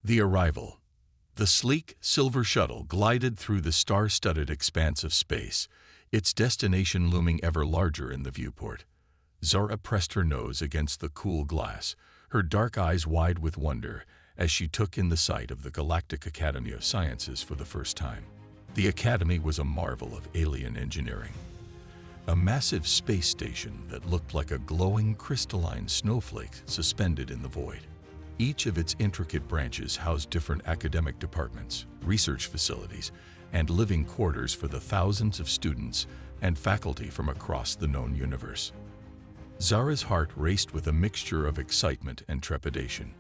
The arrival. The sleek, silver shuttle glided through the star-studded expanse of space, its destination looming ever larger in the viewport. Zara pressed her nose against the cool glass, her dark eyes wide with wonder as she took in the sight of the Galactic Academy of Sciences for the first time. The Academy was a marvel of alien engineering. A massive space station that looked like a glowing crystalline snowflake suspended in the void. Each of its intricate branches housed different academic departments, research facilities, and living quarters for the thousands of students and faculty from across the known universe. Zara's heart raced with a mixture of excitement and trepidation.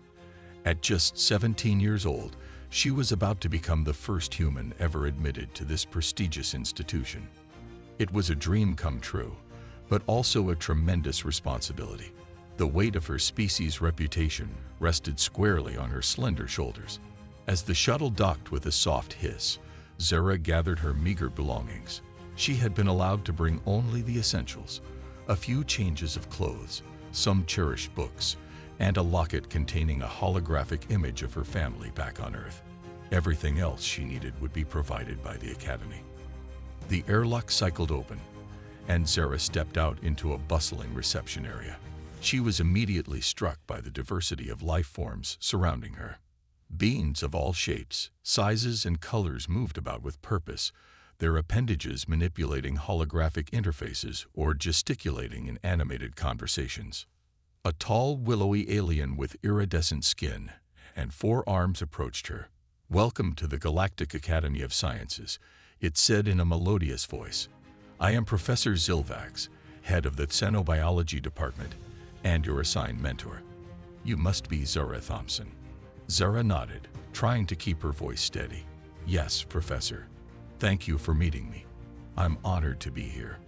At just 17 years old, she was about to become the first human ever admitted to this prestigious institution. It was a dream come true, but also a tremendous responsibility. The weight of her species' reputation rested squarely on her slender shoulders. As the shuttle docked with a soft hiss, Zara gathered her meager belongings. She had been allowed to bring only the essentials, a few changes of clothes, some cherished books, and a locket containing a holographic image of her family back on Earth. Everything else she needed would be provided by the Academy. The airlock cycled open, and Zara stepped out into a bustling reception area. She was immediately struck by the diversity of life forms surrounding her. Beings of all shapes, sizes, and colors moved about with purpose, their appendages manipulating holographic interfaces or gesticulating in animated conversations. A tall, willowy alien with iridescent skin and 4 arms approached her. "Welcome to the Galactic Academy of Sciences," it said in a melodious voice. "I am Professor Zilvax, head of the Xenobiology Department, and your assigned mentor. You must be Zara Thompson." Zara nodded, trying to keep her voice steady. "Yes, Professor. Thank you for meeting me. I'm honored to be here."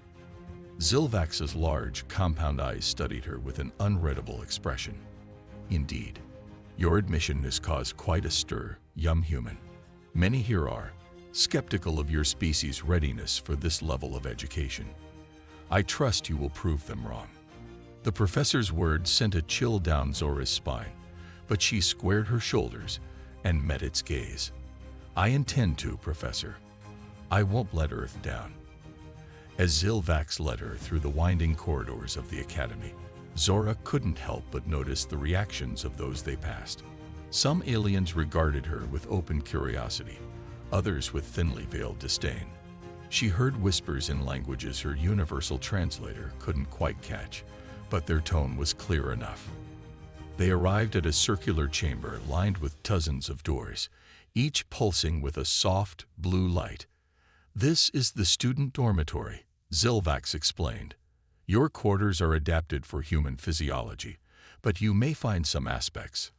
Zilvax's large, compound eyes studied her with an unreadable expression. "Indeed, your admission has caused quite a stir, young human. Many here are skeptical of your species' readiness for this level of education. I trust you will prove them wrong." The professor's words sent a chill down Zora's spine, but she squared her shoulders and met its gaze. "I intend to, Professor. I won't let Earth down." As Zilvax led her through the winding corridors of the Academy, Zora couldn't help but notice the reactions of those they passed. Some aliens regarded her with open curiosity, others with thinly veiled disdain. She heard whispers in languages her universal translator couldn't quite catch, but their tone was clear enough. They arrived at a circular chamber lined with dozens of doors, each pulsing with a soft, blue light. "This is the student dormitory," Zilvax explained. "Your quarters are adapted for human physiology, but you may find some aspects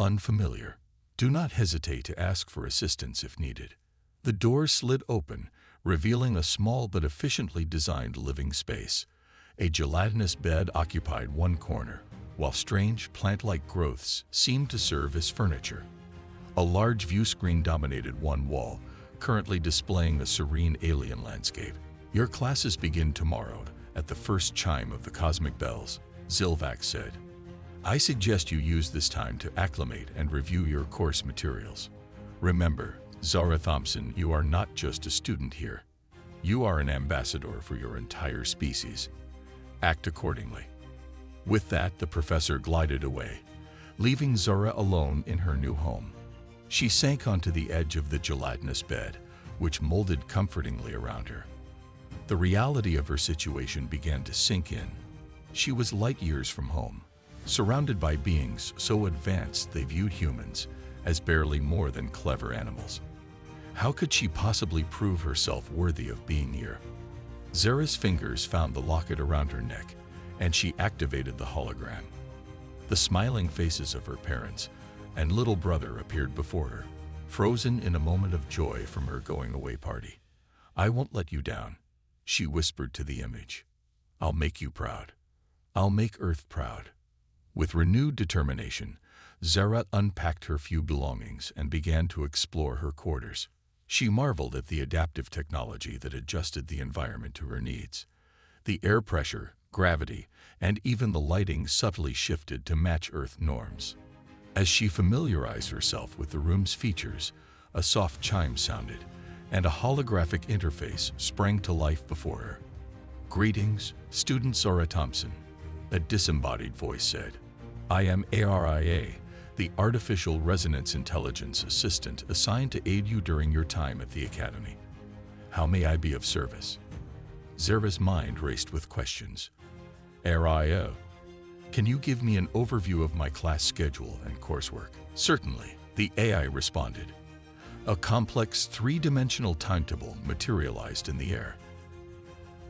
unfamiliar. Do not hesitate to ask for assistance if needed." The door slid open, revealing a small but efficiently designed living space. A gelatinous bed occupied one corner, while strange plant-like growths seemed to serve as furniture. A large view screen dominated one wall, currently displaying a serene alien landscape. "Your classes begin tomorrow at the first chime of the cosmic bells," Zilvax said. "I suggest you use this time to acclimate and review your course materials. Remember, Zara Thompson, you are not just a student here. You are an ambassador for your entire species. Act accordingly." With that, the professor glided away, leaving Zara alone in her new home. She sank onto the edge of the gelatinous bed, which molded comfortingly around her. The reality of her situation began to sink in. She was light years from home, surrounded by beings so advanced they viewed humans as barely more than clever animals. How could she possibly prove herself worthy of being here? Zara's fingers found the locket around her neck, and she activated the hologram. The smiling faces of her parents and little brother appeared before her, frozen in a moment of joy from her going-away party. "I won't let you down," she whispered to the image. "I'll make you proud. I'll make Earth proud." With renewed determination, Zara unpacked her few belongings and began to explore her quarters. She marveled at the adaptive technology that adjusted the environment to her needs. The air pressure, gravity, and even the lighting subtly shifted to match Earth norms. As she familiarized herself with the room's features, a soft chime sounded, and a holographic interface sprang to life before her. "Greetings, student Zora Thompson," a disembodied voice said. "I am ARIA, the Artificial Resonance Intelligence Assistant assigned to aid you during your time at the Academy. How may I be of service?" Zora's mind raced with questions. "ARIA, can you give me an overview of my class schedule and coursework?" "Certainly," the AI responded. A complex three-dimensional timetable materialized in the air.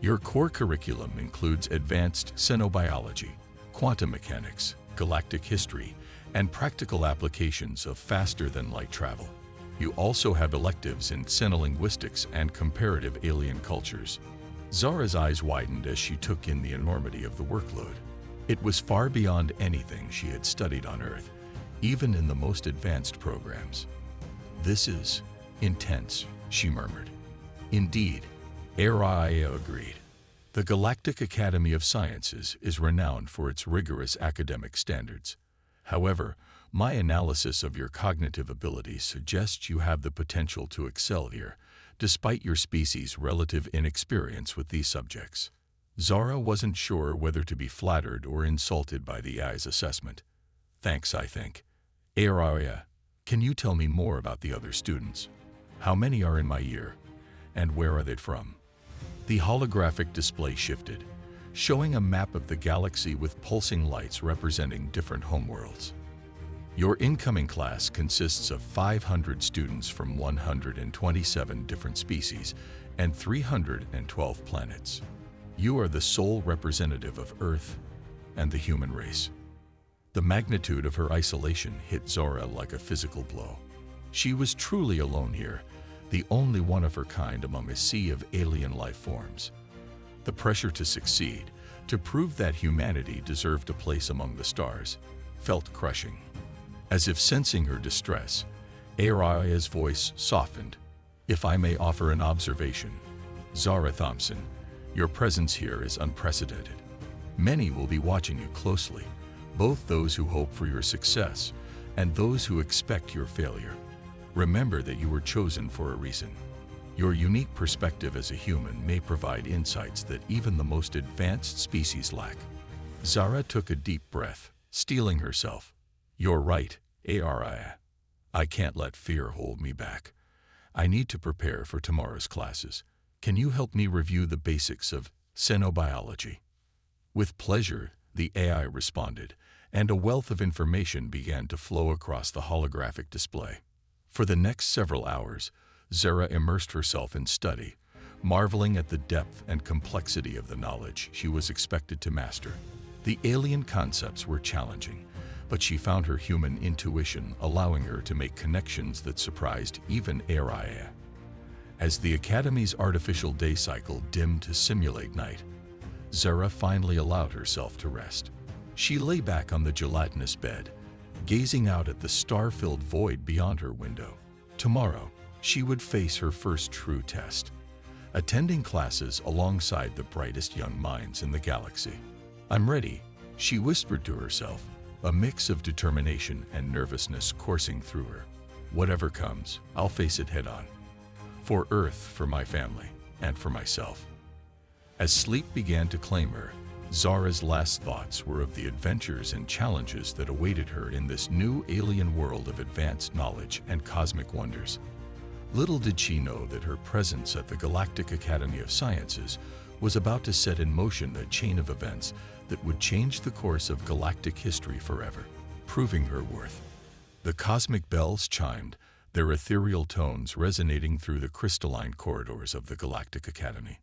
"Your core curriculum includes advanced xenobiology, quantum mechanics, galactic history, and practical applications of faster-than-light travel. You also have electives in xenolinguistics and comparative alien cultures." Zora's eyes widened as she took in the enormity of the workload. It was far beyond anything she had studied on Earth, even in the most advanced programs. "This is intense," she murmured. "Indeed," Araya agreed. "The Galactic Academy of Sciences is renowned for its rigorous academic standards. However, my analysis of your cognitive abilities suggests you have the potential to excel here, despite your species' relative inexperience with these subjects." Zora wasn't sure whether to be flattered or insulted by the AI's assessment. "Thanks, I think. Araya, can you tell me more about the other students? How many are in my year, and where are they from?" The holographic display shifted, showing a map of the galaxy with pulsing lights representing different homeworlds. "Your incoming class consists of 500 students from 127 different species and 312 planets. You are the sole representative of Earth and the human race." The magnitude of her isolation hit Zora like a physical blow. She was truly alone here, the only one of her kind among a sea of alien life forms. The pressure to succeed, to prove that humanity deserved a place among the stars, felt crushing. As if sensing her distress, Araya's voice softened. "If I may offer an observation, Zora Thompson, your presence here is unprecedented. Many will be watching you closely, both those who hope for your success and those who expect your failure. Remember that you were chosen for a reason. Your unique perspective as a human may provide insights that even the most advanced species lack." Zara took a deep breath, steeling herself. "You're right, Araya. I can't let fear hold me back. I need to prepare for tomorrow's classes. Can you help me review the basics of xenobiology?" "With pleasure," the AI responded, and a wealth of information began to flow across the holographic display. For the next several hours, Zara immersed herself in study, marveling at the depth and complexity of the knowledge she was expected to master. The alien concepts were challenging, but she found her human intuition allowing her to make connections that surprised even Araya. As the Academy's artificial day cycle dimmed to simulate night, Zara finally allowed herself to rest. She lay back on the gelatinous bed, gazing out at the star-filled void beyond her window. Tomorrow, she would face her first true test, attending classes alongside the brightest young minds in the galaxy. "I'm ready," she whispered to herself, a mix of determination and nervousness coursing through her. "Whatever comes, I'll face it head-on. For Earth, for my family, and for myself." As sleep began to claim her, Zara's last thoughts were of the adventures and challenges that awaited her in this new alien world of advanced knowledge and cosmic wonders. Little did she know that her presence at the Galactic Academy of Sciences was about to set in motion a chain of events that would change the course of galactic history forever, proving her worth. The cosmic bells chimed, their ethereal tones resonating through the crystalline corridors of the Galactic Academy.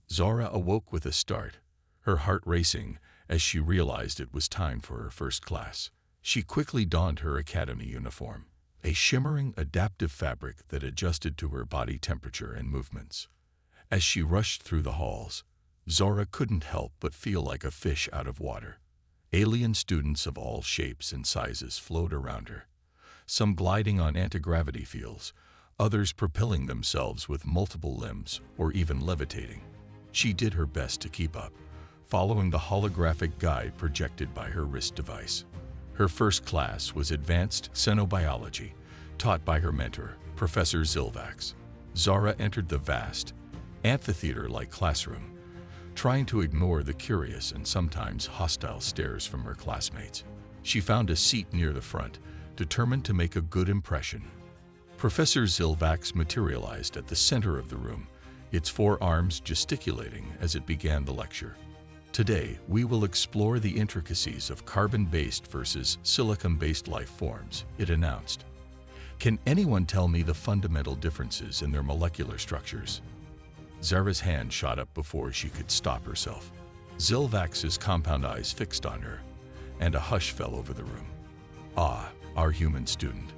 Zara awoke with a start, her heart racing as she realized it was time for her first class. She quickly donned her academy uniform, a shimmering, adaptive fabric that adjusted to her body temperature and movements. As she rushed through the halls, Zora couldn't help but feel like a fish out of water. Alien students of all shapes and sizes flowed around her, some gliding on anti-gravity fields, others propelling themselves with multiple limbs or even levitating. She did her best to keep up, following the holographic guide projected by her wrist device. Her first class was Advanced Xenobiology, taught by her mentor, Professor Zilvax. Zara entered the vast, amphitheater-like classroom, trying to ignore the curious and sometimes hostile stares from her classmates. She found a seat near the front, determined to make a good impression. Professor Zilvax materialized at the center of the room, its four arms gesticulating as it began the lecture. Today, we will explore the intricacies of carbon-based versus silicon-based life forms, it announced. Can anyone tell me the fundamental differences in their molecular structures? Zara's hand shot up before she could stop herself. Zilvax's compound eyes fixed on her, and a hush fell over the room. Ah, our human student.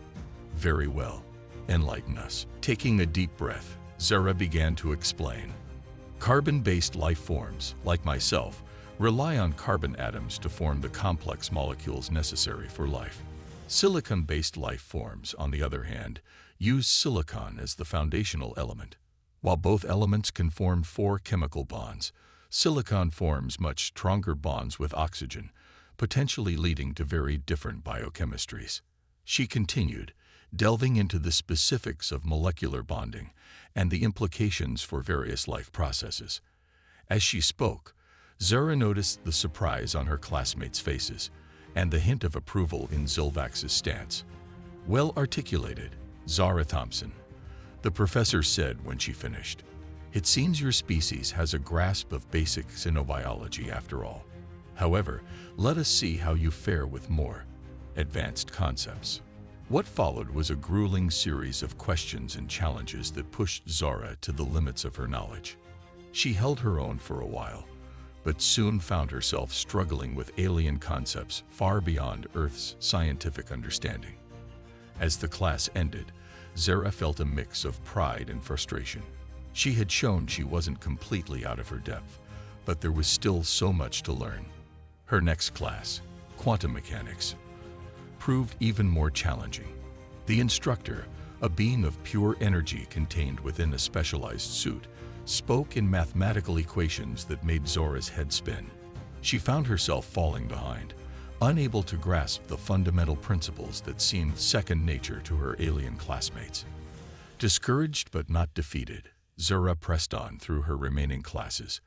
Very well. Enlighten us. Taking a deep breath, Zara began to explain. Carbon-based life forms, like myself, rely on carbon atoms to form the complex molecules necessary for life. Silicon-based life forms, on the other hand, use silicon as the foundational element. While both elements can form four chemical bonds, silicon forms much stronger bonds with oxygen, potentially leading to very different biochemistries. She continued, delving into the specifics of molecular bonding and the implications for various life processes. As she spoke, Zara noticed the surprise on her classmates' faces and the hint of approval in Zilvax's stance. Well articulated, Zara Thompson, the professor said when she finished. It seems your species has a grasp of basic xenobiology after all. However, let us see how you fare with more advanced concepts. What followed was a grueling series of questions and challenges that pushed Zara to the limits of her knowledge. She held her own for a while, but soon found herself struggling with alien concepts far beyond Earth's scientific understanding. As the class ended, Zara felt a mix of pride and frustration. She had shown she wasn't completely out of her depth, but there was still so much to learn. Her next class, quantum mechanics, proved even more challenging. The instructor, a being of pure energy contained within a specialized suit, spoke in mathematical equations that made Zara's head spin. She found herself falling behind, unable to grasp the fundamental principles that seemed second nature to her alien classmates. Discouraged but not defeated, Zara pressed on through her remaining classes.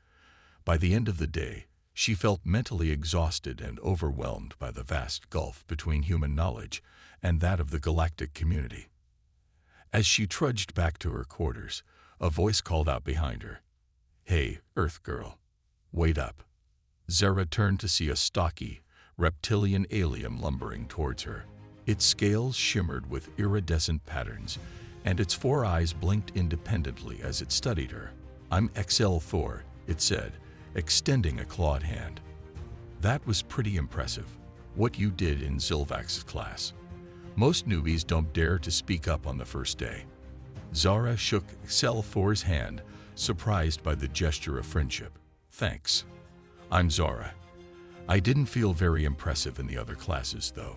By the end of the day, she felt mentally exhausted and overwhelmed by the vast gulf between human knowledge and that of the galactic community. As she trudged back to her quarters, a voice called out behind her, "Hey, Earth girl, wait up." Zara turned to see a stocky, reptilian alien lumbering towards her. Its scales shimmered with iridescent patterns, and its four eyes blinked independently as it studied her. "I'm XL Thor," it said, extending a clawed hand. "That was pretty impressive, what you did in Zilvax's class. Most newbies don't dare to speak up on the first day." Zara shook XL Thor's hand, surprised by the gesture of friendship. "Thanks. I'm Zara. I didn't feel very impressive in the other classes, though."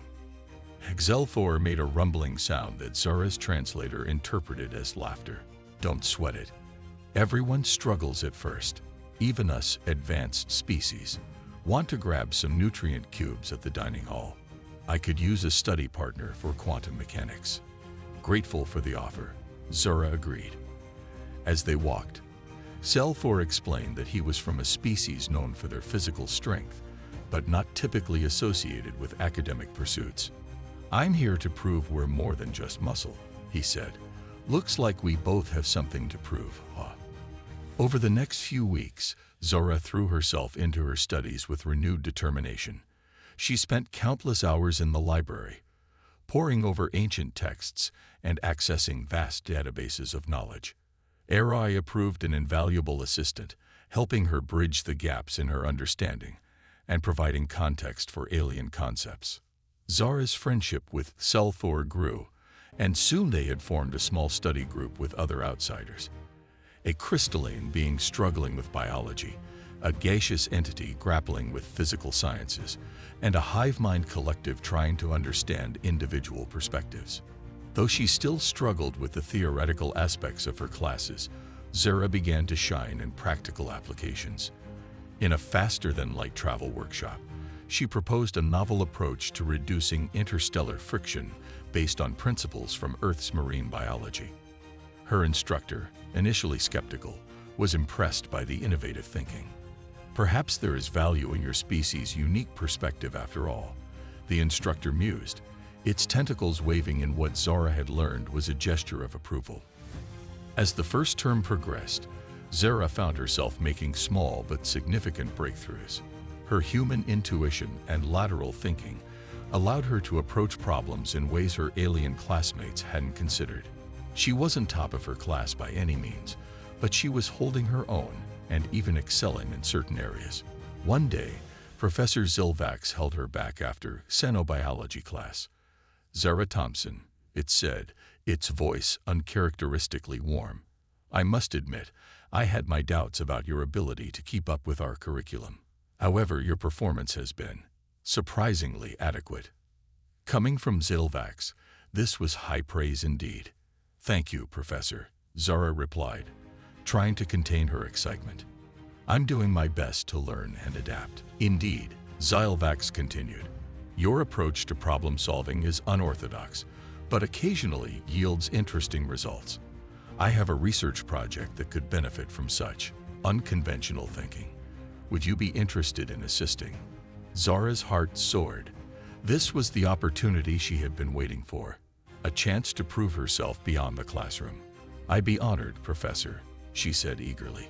XL Thor made a rumbling sound that Zara's translator interpreted as laughter. "Don't sweat it. Everyone struggles at first. Even us advanced species. Want to grab some nutrient cubes at the dining hall? I could use a study partner for quantum mechanics." Grateful for the offer, Zara agreed. As they walked, Selfor explained that he was from a species known for their physical strength, but not typically associated with academic pursuits. "I'm here to prove we're more than just muscle," he said. "Looks like we both have something to prove, huh?" Over the next few weeks, Zara threw herself into her studies with renewed determination. She spent countless hours in the library, poring over ancient texts and accessing vast databases of knowledge. AI proved an invaluable assistant, helping her bridge the gaps in her understanding and providing context for alien concepts. Zara's friendship with Selthor grew, and soon they had formed a small study group with other outsiders. A crystalline being struggling with biology, a gaseous entity grappling with physical sciences, and a hive mind collective trying to understand individual perspectives. Though she still struggled with the theoretical aspects of her classes, Zara began to shine in practical applications. In a faster-than-light travel workshop, She proposed a novel approach to reducing interstellar friction based on principles from Earth's marine biology. Her instructor, initially skeptical, was impressed by the innovative thinking. "Perhaps there is value in your species' unique perspective after all," the instructor mused, its tentacles waving in what Zara had learned was a gesture of approval. As the first term progressed, Zara found herself making small but significant breakthroughs. Her human intuition and lateral thinking allowed her to approach problems in ways her alien classmates hadn't considered. She wasn't top of her class by any means, but she was holding her own and even excelling in certain areas. One day, Professor Zilvax held her back after xenobiology class. "Zara Thompson," it said, its voice uncharacteristically warm, "I must admit, I had my doubts about your ability to keep up with our curriculum. However, your performance has been surprisingly adequate." Coming from Zilvax, this was high praise indeed. "Thank you, Professor," Zara replied, trying to contain her excitement. "I'm doing my best to learn and adapt." "Indeed," Zilvax continued, "your approach to problem solving is unorthodox, but occasionally yields interesting results. I have a research project that could benefit from such unconventional thinking. Would you be interested in assisting?" Zara's heart soared. This was the opportunity she had been waiting for, a chance to prove herself beyond the classroom. "I'd be honored, Professor," she said eagerly.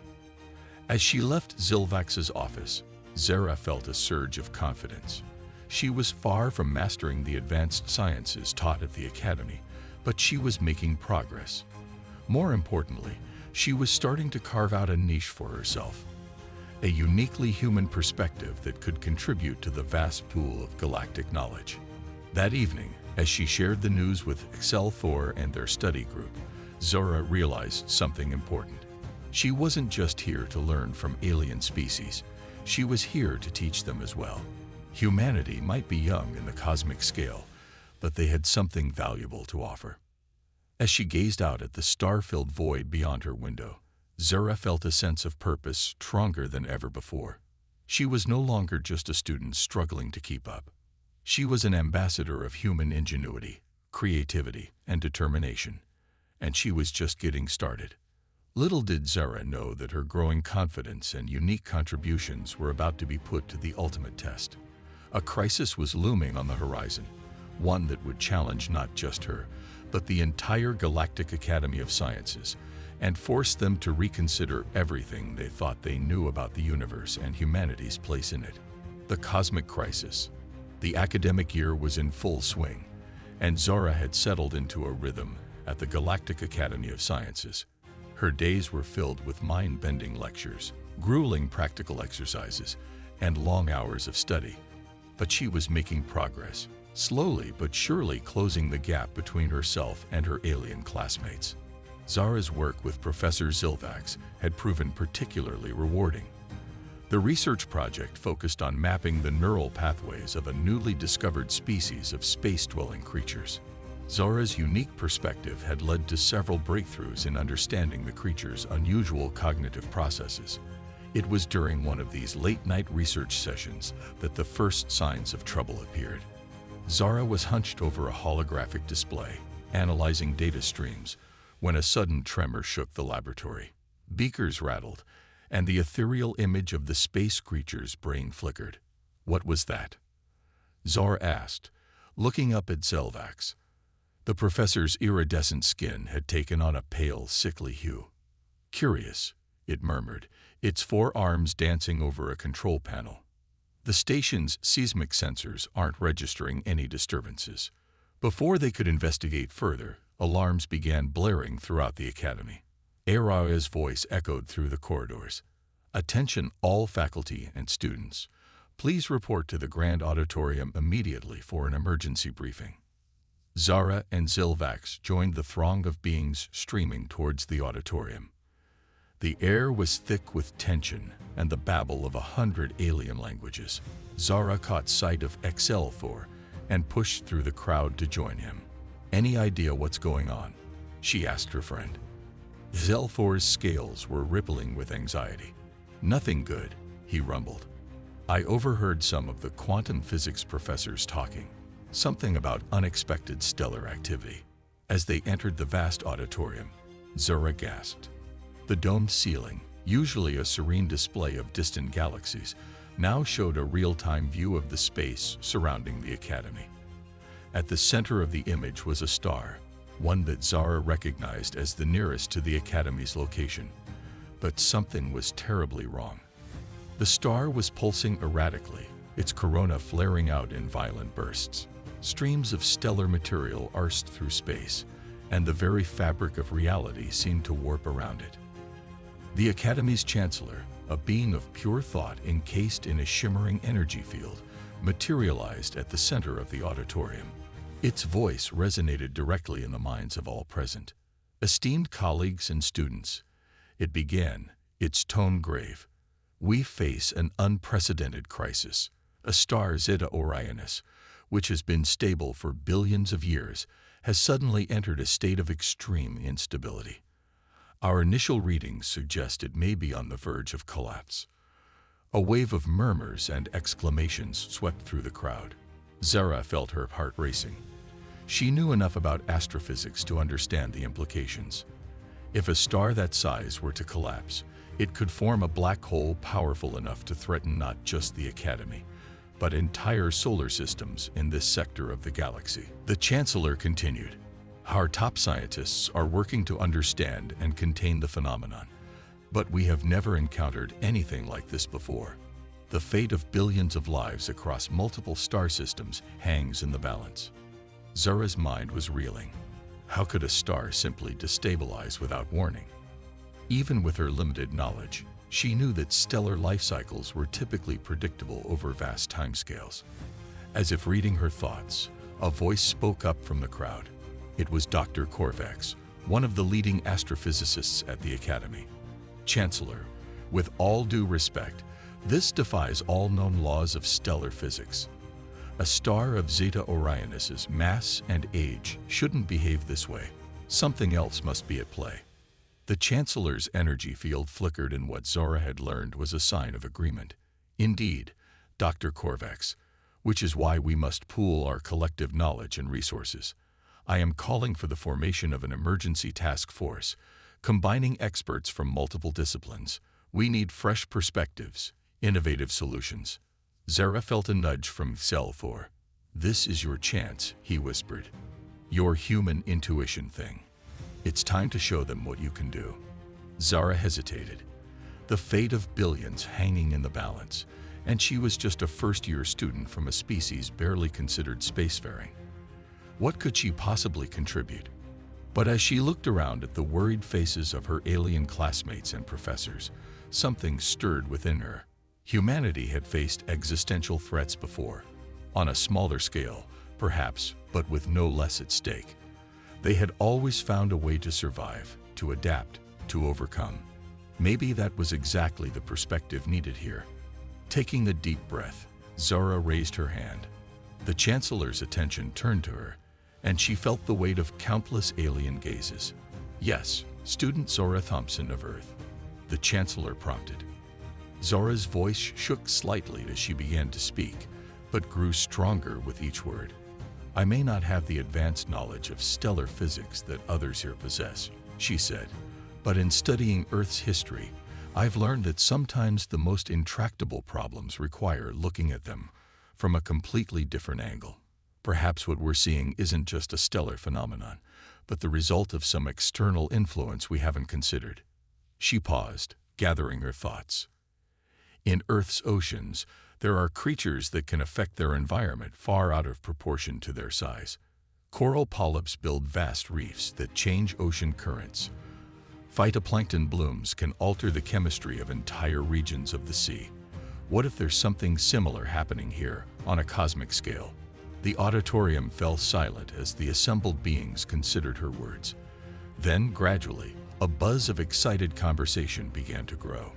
As she left Zilvax's office, Zara felt a surge of confidence. She was far from mastering the advanced sciences taught at the academy, but she was making progress. More importantly, she was starting to carve out a niche for herself, a uniquely human perspective that could contribute to the vast pool of galactic knowledge. That evening, as she shared the news with Excel4 and their study group, Zara realized something important. She wasn't just here to learn from alien species, she was here to teach them as well. Humanity might be young in the cosmic scale, but they had something valuable to offer. As she gazed out at the star-filled void beyond her window, Zara felt a sense of purpose stronger than ever before. She was no longer just a student struggling to keep up. She was an ambassador of human ingenuity, creativity, and determination, and she was just getting started. Little did Zara know that her growing confidence and unique contributions were about to be put to the ultimate test. A crisis was looming on the horizon, one that would challenge not just her, but the entire Galactic Academy of Sciences, and force them to reconsider everything they thought they knew about the universe and humanity's place in it. The cosmic crisis. The academic year was in full swing, and Zara had settled into a rhythm at the Galactic Academy of Sciences. Her days were filled with mind-bending lectures, grueling practical exercises, and long hours of study. But she was making progress, slowly but surely closing the gap between herself and her alien classmates. Zara's work with Professor Zilvax had proven particularly rewarding. The research project focused on mapping the neural pathways of a newly discovered species of space-dwelling creatures. Zara's unique perspective had led to several breakthroughs in understanding the creature's unusual cognitive processes. It was during one of these late-night research sessions that the first signs of trouble appeared. Zara was hunched over a holographic display, analyzing data streams, when a sudden tremor shook the laboratory. Beakers rattled, and the ethereal image of the space creature's brain flickered. "What was that?" Zara asked, looking up at Zilvax. The professor's iridescent skin had taken on a pale, sickly hue. "Curious," it murmured, its four arms dancing over a control panel. "The station's seismic sensors aren't registering any disturbances." Before they could investigate further, alarms began blaring throughout the academy. Araya's voice echoed through the corridors. "Attention all faculty and students. Please report to the Grand Auditorium immediately for an emergency briefing." Zara and Zilvax joined the throng of beings streaming towards the auditorium. The air was thick with tension and the babble of 100 alien languages. Zara caught sight of Excel4 and pushed through the crowd to join him. "Any idea what's going on?" she asked her friend. Excel4's scales were rippling with anxiety. "Nothing good," he rumbled. I overheard some of the quantum physics professors talking, something about unexpected stellar activity. As they entered the vast auditorium, Zora gasped. The domed ceiling, usually a serene display of distant galaxies, now showed a real-time view of the space surrounding the Academy. At the center of the image was a star, one that Zara recognized as the nearest to the Academy's location. But something was terribly wrong. The star was pulsing erratically, its corona flaring out in violent bursts. Streams of stellar material arced through space, and the very fabric of reality seemed to warp around it. The Academy's chancellor, a being of pure thought encased in a shimmering energy field, materialized at the center of the auditorium. Its voice resonated directly in the minds of all present. Esteemed colleagues and students, it began, its tone grave. We face an unprecedented crisis. A star, Zeta Orionis, which has been stable for billions of years, has suddenly entered a state of extreme instability. Our initial readings suggest it may be on the verge of collapse. A wave of murmurs and exclamations swept through the crowd. Zara felt her heart racing. She knew enough about astrophysics to understand the implications. If a star that size were to collapse, it could form a black hole powerful enough to threaten not just the Academy, but entire solar systems in this sector of the galaxy. The Chancellor continued. Our top scientists are working to understand and contain the phenomenon, but we have never encountered anything like this before. The fate of billions of lives across multiple star systems hangs in the balance. Zara's mind was reeling. How could a star simply destabilize without warning? Even with her limited knowledge, she knew that stellar life cycles were typically predictable over vast timescales. As if reading her thoughts, a voice spoke up from the crowd. It was Dr. Korvax, one of the leading astrophysicists at the Academy. Chancellor, with all due respect, this defies all known laws of stellar physics. A star of Zeta Orionis's mass and age shouldn't behave this way. Something else must be at play. The Chancellor's energy field flickered, and what Zora had learned was a sign of agreement. Indeed, Dr. Korvax, which is why we must pool our collective knowledge and resources. I am calling for the formation of an emergency task force, combining experts from multiple disciplines. We need fresh perspectives, innovative solutions. Zara felt a nudge from Cell 4. This is your chance, he whispered. Your human intuition thing. It's time to show them what you can do. Zara hesitated, the fate of billions hanging in the balance, and she was just a first-year student from a species barely considered spacefaring. What could she possibly contribute? But as she looked around at the worried faces of her alien classmates and professors, something stirred within her. Humanity had faced existential threats before, on a smaller scale, perhaps, but with no less at stake. They had always found a way to survive, to adapt, to overcome. Maybe that was exactly the perspective needed here. Taking a deep breath, Zara raised her hand. The Chancellor's attention turned to her, and she felt the weight of countless alien gazes. Yes, student Zora Thompson of Earth, the Chancellor prompted. Zora's voice shook slightly as she began to speak, but grew stronger with each word. I may not have the advanced knowledge of stellar physics that others here possess, she said, but in studying Earth's history, I've learned that sometimes the most intractable problems require looking at them from a completely different angle. Perhaps what we're seeing isn't just a stellar phenomenon, but the result of some external influence we haven't considered. She paused, gathering her thoughts. In Earth's oceans, there are creatures that can affect their environment far out of proportion to their size. Coral polyps build vast reefs that change ocean currents. Phytoplankton blooms can alter the chemistry of entire regions of the sea. What if there's something similar happening here on a cosmic scale? The auditorium fell silent as the assembled beings considered her words. Then, gradually, a buzz of excited conversation began to grow.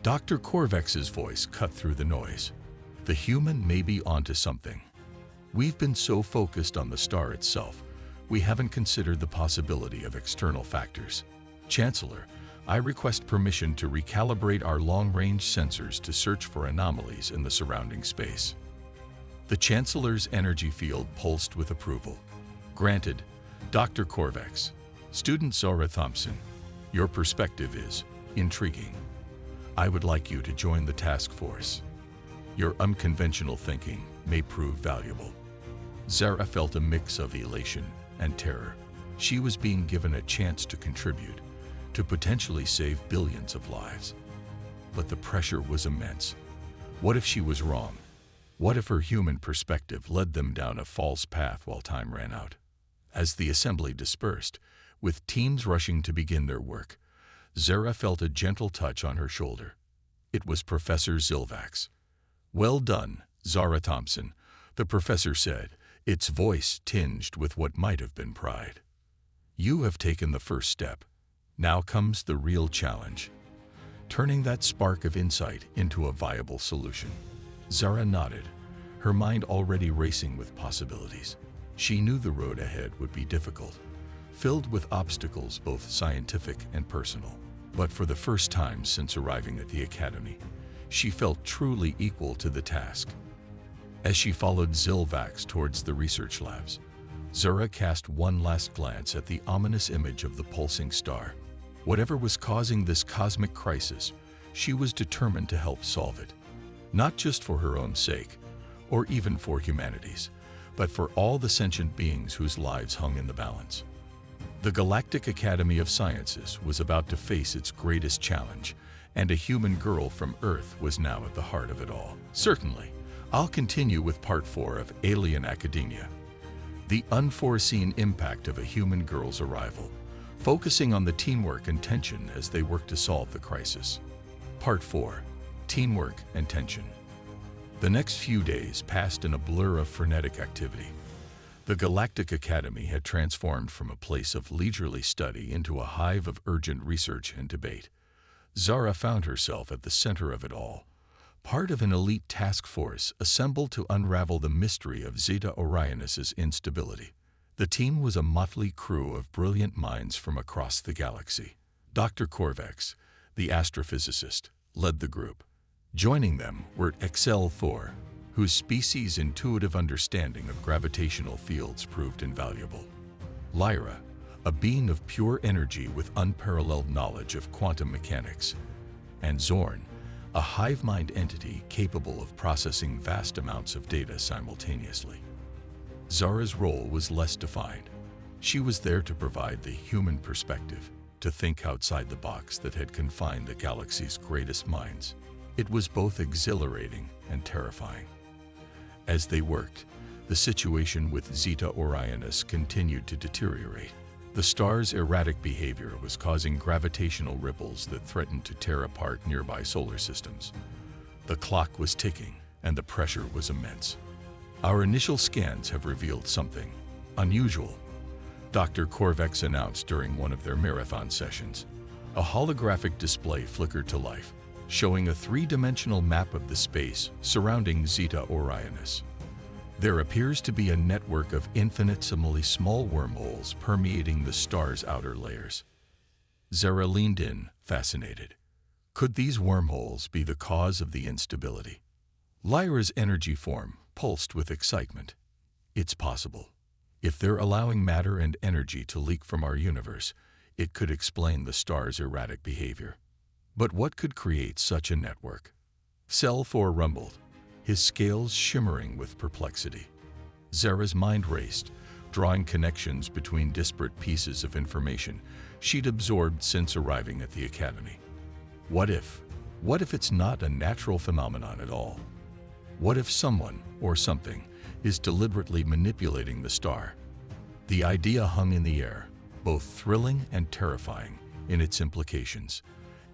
Dr. Korvax's voice cut through the noise. The human may be onto something. We've been so focused on the star itself, we haven't considered the possibility of external factors. Chancellor, I request permission to recalibrate our long-range sensors to search for anomalies in the surrounding space. The Chancellor's energy field pulsed with approval. Granted, Dr. Corvex. Student Zara Thompson, your perspective is intriguing. I would like you to join the task force. Your unconventional thinking may prove valuable. Zara felt a mix of elation and terror. She was being given a chance to contribute, to potentially save billions of lives. But the pressure was immense. What if she was wrong? What if her human perspective led them down a false path while time ran out? As the assembly dispersed, with teams rushing to begin their work, Zara felt a gentle touch on her shoulder. It was Professor Zilvax. "Well done, Zara Thompson," the professor said, its voice tinged with what might have been pride. "You have taken the first step. Now comes the real challenge, turning that spark of insight into a viable solution." Zara nodded, her mind already racing with possibilities. She knew the road ahead would be difficult, filled with obstacles both scientific and personal. But for the first time since arriving at the academy, she felt truly equal to the task. As she followed Zilvax towards the research labs, Zara cast one last glance at the ominous image of the pulsing star. Whatever was causing this cosmic crisis, she was determined to help solve it. Not just for her own sake, or even for humanity's, but for all the sentient beings whose lives hung in the balance. The Galactic Academy of Sciences was about to face its greatest challenge, and a human girl from Earth was now at the heart of it all. Certainly, I'll continue with Part 4 of Alien Academia, the unforeseen impact of a human girl's arrival, focusing on the teamwork and tension as they work to solve the crisis. Part 4, Teamwork and Tension. The next few days passed in a blur of frenetic activity. The Galactic Academy had transformed from a place of leisurely study into a hive of urgent research and debate. Zara found herself at the center of it all, part of an elite task force assembled to unravel the mystery of Zeta Orionis's instability. The team was a motley crew of brilliant minds from across the galaxy. Dr. Corvex, the astrophysicist, led the group. Joining them were Excel Thor, whose species' intuitive understanding of gravitational fields proved invaluable. Lyra, a being of pure energy with unparalleled knowledge of quantum mechanics. And Zorn, a hive-mind entity capable of processing vast amounts of data simultaneously. Zara's role was less defined. She was there to provide the human perspective, to think outside the box that had confined the galaxy's greatest minds. It was both exhilarating and terrifying. As they worked, the situation with Zeta Orionis continued to deteriorate. The star's erratic behavior was causing gravitational ripples that threatened to tear apart nearby solar systems. The clock was ticking, and the pressure was immense. "Our initial scans have revealed something unusual," Dr. Corvex announced during one of their marathon sessions. A holographic display flickered to life, showing a three-dimensional map of the space surrounding Zeta Orionis. There appears to be a network of infinitesimally small wormholes permeating the star's outer layers. Zara leaned in, fascinated. Could these wormholes be the cause of the instability? Lyra's energy form pulsed with excitement. It's possible. If they're allowing matter and energy to leak from our universe, it could explain the star's erratic behavior. But what could create such a network? Selfor rumbled, his scales shimmering with perplexity. Zara's mind raced, drawing connections between disparate pieces of information she'd absorbed since arriving at the academy. What if it's not a natural phenomenon at all? What if someone or something is deliberately manipulating the star? The idea hung in the air, both thrilling and terrifying in its implications.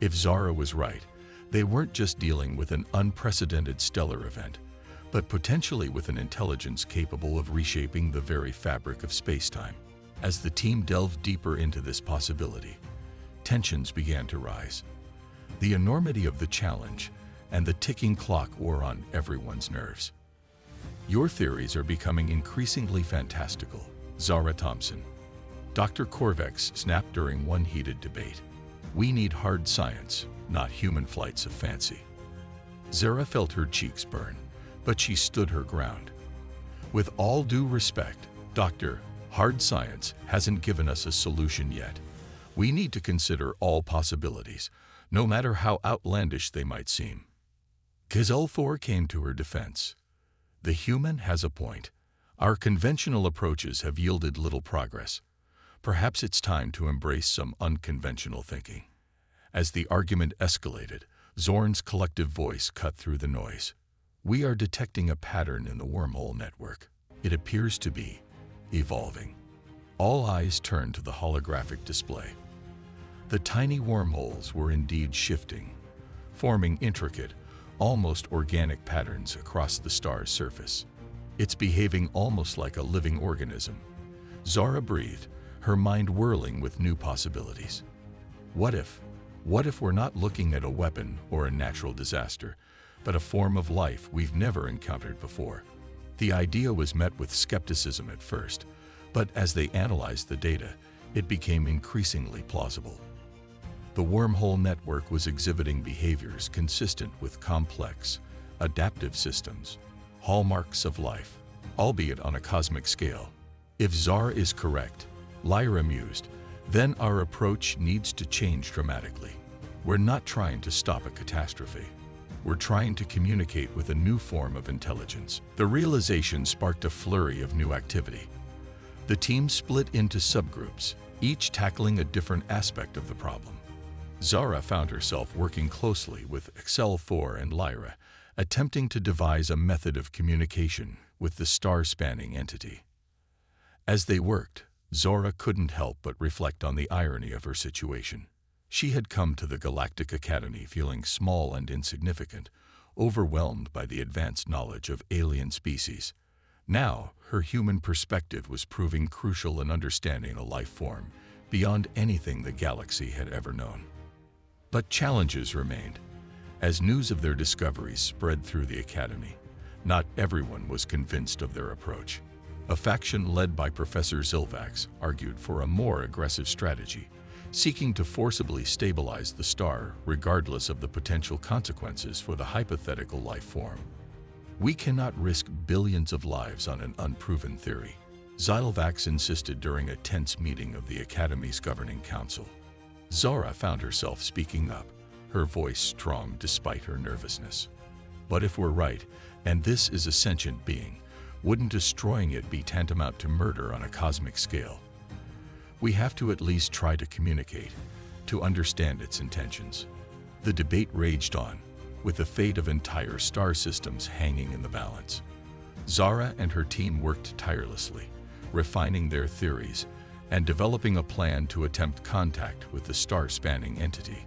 If Zara was right, they weren't just dealing with an unprecedented stellar event, but potentially with an intelligence capable of reshaping the very fabric of space-time. As the team delved deeper into this possibility, tensions began to rise. The enormity of the challenge and the ticking clock wore on everyone's nerves. "Your theories are becoming increasingly fantastical, Zara Thompson," Dr. Corvex snapped during one heated debate. We need hard science, not human flights of fancy. Zara felt her cheeks burn, but she stood her ground. With all due respect, Doctor, hard science hasn't given us a solution yet. We need to consider all possibilities, no matter how outlandish they might seem. Gazelle came to her defense. The human has a point. Our conventional approaches have yielded little progress. Perhaps it's time to embrace some unconventional thinking. As the argument escalated, Zorn's collective voice cut through the noise. We are detecting a pattern in the wormhole network. It appears to be evolving. All eyes turned to the holographic display. The tiny wormholes were indeed shifting, forming intricate, almost organic patterns across the star's surface. It's behaving almost like a living organism. Zara breathed, her mind whirling with new possibilities. What if we're not looking at a weapon or a natural disaster, but a form of life we've never encountered before? The idea was met with skepticism at first, but as they analyzed the data, it became increasingly plausible. The wormhole network was exhibiting behaviors consistent with complex, adaptive systems, hallmarks of life, albeit on a cosmic scale. If Zara is correct, Lyra mused, then our approach needs to change dramatically. We're not trying to stop a catastrophe. We're trying to communicate with a new form of intelligence. The realization sparked a flurry of new activity. The team split into subgroups, each tackling a different aspect of the problem. Zara found herself working closely with Excel-4 and Lyra, attempting to devise a method of communication with the star-spanning entity. As they worked, Zora couldn't help but reflect on the irony of her situation. She had come to the Galactic Academy feeling small and insignificant, overwhelmed by the advanced knowledge of alien species. Now, her human perspective was proving crucial in understanding a life form beyond anything the galaxy had ever known. But challenges remained. As news of their discoveries spread through the Academy, not everyone was convinced of their approach. A faction led by Professor Zilvax argued for a more aggressive strategy, seeking to forcibly stabilize the star regardless of the potential consequences for the hypothetical life form. We cannot risk billions of lives on an unproven theory, Zilvax insisted during a tense meeting of the Academy's governing council. Zara found herself speaking up, her voice strong despite her nervousness. But if we're right, and this is a sentient being, wouldn't destroying it be tantamount to murder on a cosmic scale? We have to at least try to communicate, to understand its intentions. The debate raged on, with the fate of entire star systems hanging in the balance. Zara and her team worked tirelessly, refining their theories and developing a plan to attempt contact with the star-spanning entity.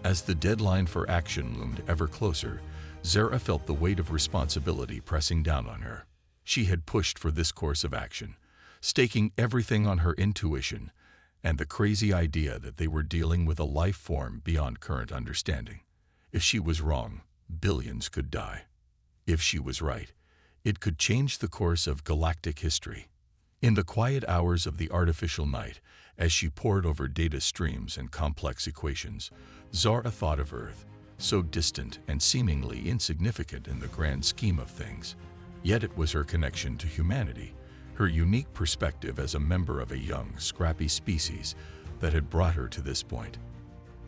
As the deadline for action loomed ever closer, Zara felt the weight of responsibility pressing down on her. She had pushed for this course of action, staking everything on her intuition and the crazy idea that they were dealing with a life form beyond current understanding. If she was wrong, billions could die. If she was right, it could change the course of galactic history. In the quiet hours of the artificial night, as she pored over data streams and complex equations, Zara thought of Earth, so distant and seemingly insignificant in the grand scheme of things. Yet it was her connection to humanity, her unique perspective as a member of a young, scrappy species that had brought her to this point.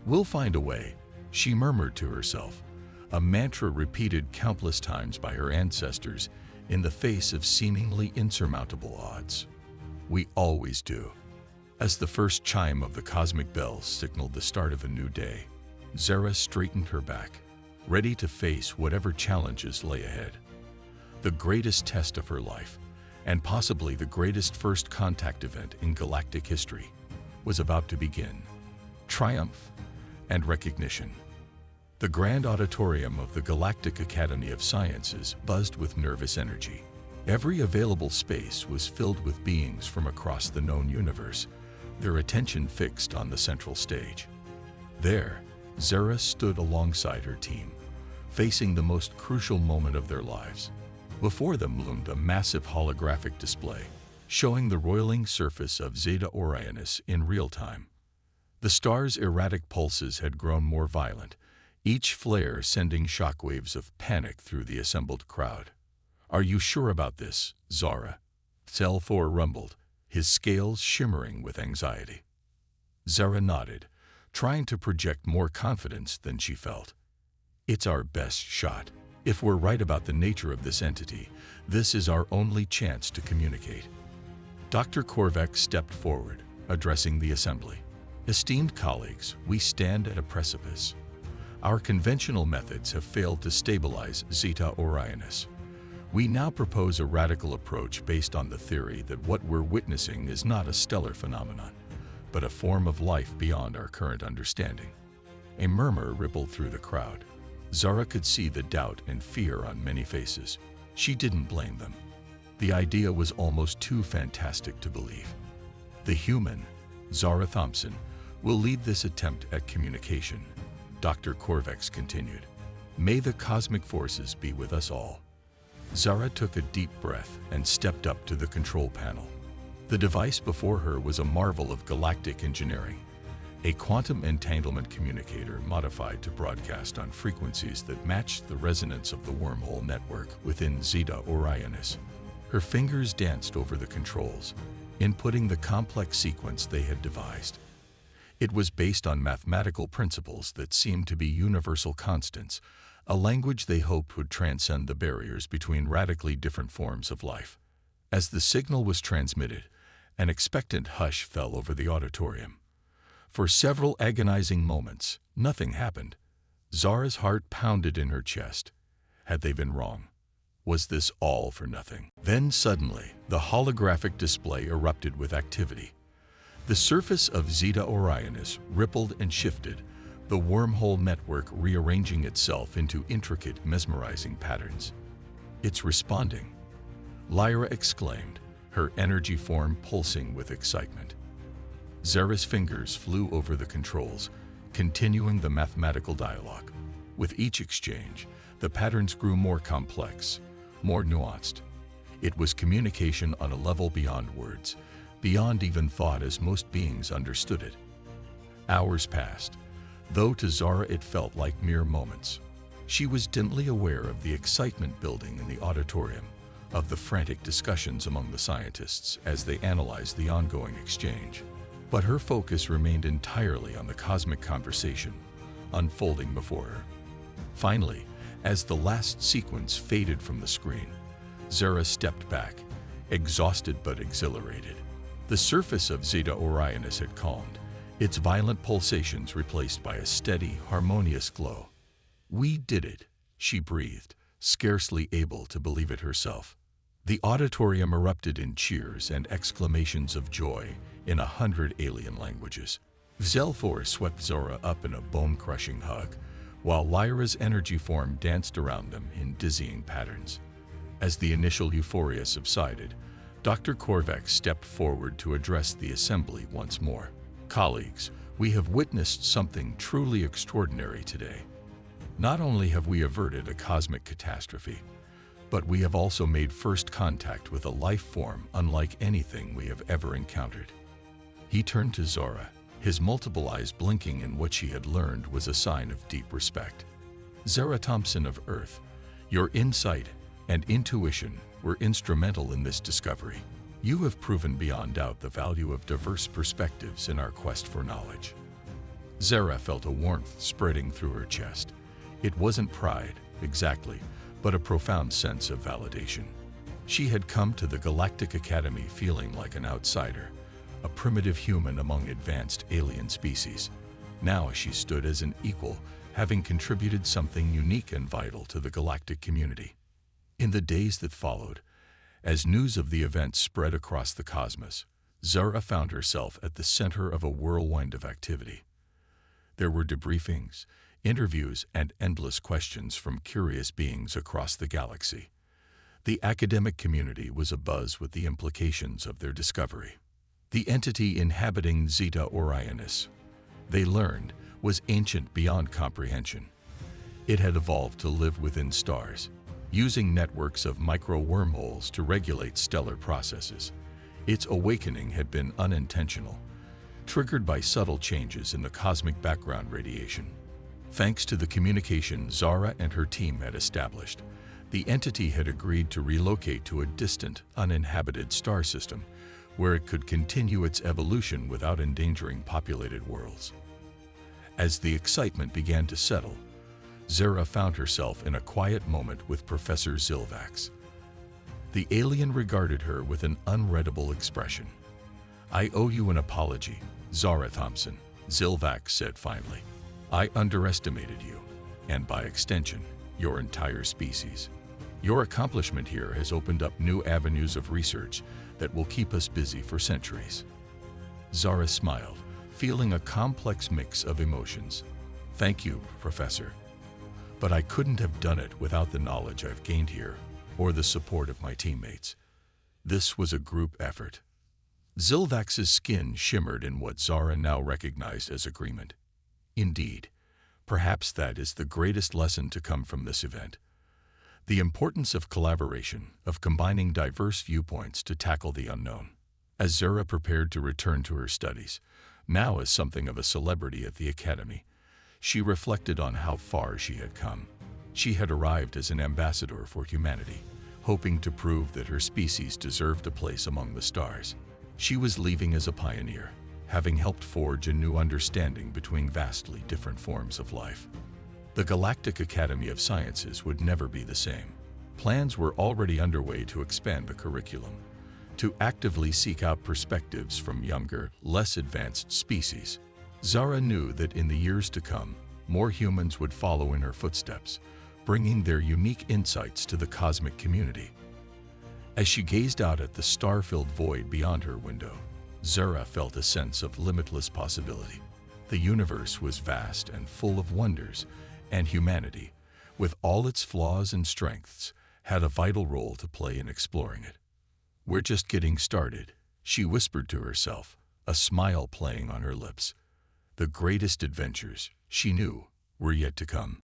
"We'll find a way," she murmured to herself, a mantra repeated countless times by her ancestors in the face of seemingly insurmountable odds. "We always do." As the first chime of the cosmic bells signaled the start of a new day, Zara straightened her back, ready to face whatever challenges lay ahead. The greatest test of her life, and possibly the greatest first contact event in galactic history, was about to begin. Triumph and recognition. The grand auditorium of the Galactic Academy of Sciences buzzed with nervous energy. Every available space was filled with beings from across the known universe, their attention fixed on the central stage. There, Zara stood alongside her team, facing the most crucial moment of their lives. Before them loomed a massive holographic display, showing the roiling surface of Zeta Orionis in real time. The star's erratic pulses had grown more violent, each flare sending shockwaves of panic through the assembled crowd. "Are you sure about this, Zara?" Cell 4 rumbled, his scales shimmering with anxiety. Zara nodded, trying to project more confidence than she felt. "It's our best shot. If we're right about the nature of this entity, this is our only chance to communicate." Dr. Korvac stepped forward, addressing the assembly. "Esteemed colleagues, we stand at a precipice. Our conventional methods have failed to stabilize Zeta Orionis. We now propose a radical approach based on the theory that what we're witnessing is not a stellar phenomenon, but a form of life beyond our current understanding." A murmur rippled through the crowd. Zara could see the doubt and fear on many faces. She didn't blame them. The idea was almost too fantastic to believe. "The human, Zara Thompson, will lead this attempt at communication," Dr. Korvac continued. "May the cosmic forces be with us all." Zara took a deep breath and stepped up to the control panel. The device before her was a marvel of galactic engineering, a quantum entanglement communicator modified to broadcast on frequencies that matched the resonance of the wormhole network within Zeta Orionis. Her fingers danced over the controls, inputting the complex sequence they had devised. It was based on mathematical principles that seemed to be universal constants, a language they hoped would transcend the barriers between radically different forms of life. As the signal was transmitted, an expectant hush fell over the auditorium. For several agonizing moments, nothing happened. Zara's heart pounded in her chest. Had they been wrong? Was this all for nothing? Then suddenly, the holographic display erupted with activity. The surface of Zeta Orionis rippled and shifted, the wormhole network rearranging itself into intricate, mesmerizing patterns. "It's responding," Lyra exclaimed, her energy form pulsing with excitement. Zara's fingers flew over the controls, continuing the mathematical dialogue. With each exchange, the patterns grew more complex, more nuanced. It was communication on a level beyond words, beyond even thought as most beings understood it. Hours passed, though to Zara it felt like mere moments. She was dimly aware of the excitement building in the auditorium, of the frantic discussions among the scientists as they analyzed the ongoing exchange. But her focus remained entirely on the cosmic conversation unfolding before her. Finally, as the last sequence faded from the screen, Zara stepped back, exhausted but exhilarated. The surface of Zeta Orionis had calmed, its violent pulsations replaced by a steady, harmonious glow. "We did it," she breathed, scarcely able to believe it herself. The auditorium erupted in cheers and exclamations of joy in 100 alien languages. Zelfor swept Zora up in a bone-crushing hug, while Lyra's energy form danced around them in dizzying patterns. As the initial euphoria subsided, Dr. Korvac stepped forward to address the assembly once more. "Colleagues, we have witnessed something truly extraordinary today. Not only have we averted a cosmic catastrophe, but we have also made first contact with a life form unlike anything we have ever encountered." He turned to Zora, his multiple eyes blinking in what she had learned was a sign of deep respect. "Zara Thompson of Earth, your insight and intuition were instrumental in this discovery. You have proven beyond doubt the value of diverse perspectives in our quest for knowledge." Zara felt a warmth spreading through her chest. It wasn't pride, exactly, but a profound sense of validation. She had come to the Galactic Academy feeling like an outsider, a primitive human among advanced alien species. Now she stood as an equal, having contributed something unique and vital to the galactic community. In the days that followed, as news of the event spread across the cosmos, Zara found herself at the center of a whirlwind of activity. There were debriefings, interviews, and endless questions from curious beings across the galaxy. The academic community was abuzz with the implications of their discovery. The entity inhabiting Zeta Orionis, they learned, was ancient beyond comprehension. It had evolved to live within stars, using networks of micro-wormholes to regulate stellar processes. Its awakening had been unintentional, triggered by subtle changes in the cosmic background radiation. Thanks to the communication Zara and her team had established, the entity had agreed to relocate to a distant, uninhabited star system where it could continue its evolution without endangering populated worlds. As the excitement began to settle, Zara found herself in a quiet moment with Professor Zilvax. The alien regarded her with an unreadable expression. "I owe you an apology, Zara Thompson," Zilvax said finally. "I underestimated you, and by extension, your entire species. Your accomplishment here has opened up new avenues of research that will keep us busy for centuries." Zara smiled, feeling a complex mix of emotions. "Thank you, Professor. But I couldn't have done it without the knowledge I've gained here, or the support of my teammates. This was a group effort." Zilvax's skin shimmered in what Zara now recognized as agreement. Indeed, perhaps that is the greatest lesson to come from this event. The importance of collaboration, of combining diverse viewpoints to tackle the unknown. As Zara prepared to return to her studies, now as something of a celebrity at the Academy, she reflected on how far she had come. She had arrived as an ambassador for humanity, hoping to prove that her species deserved a place among the stars. She was leaving as a pioneer, having helped forge a new understanding between vastly different forms of life. The Galactic Academy of Sciences would never be the same. Plans were already underway to expand the curriculum, to actively seek out perspectives from younger, less advanced species. Zara knew that in the years to come, more humans would follow in her footsteps, bringing their unique insights to the cosmic community. As she gazed out at the star-filled void beyond her window, Zara felt a sense of limitless possibility. The universe was vast and full of wonders, and humanity, with all its flaws and strengths, had a vital role to play in exploring it. "We're just getting started," she whispered to herself, a smile playing on her lips. The greatest adventures, she knew, were yet to come.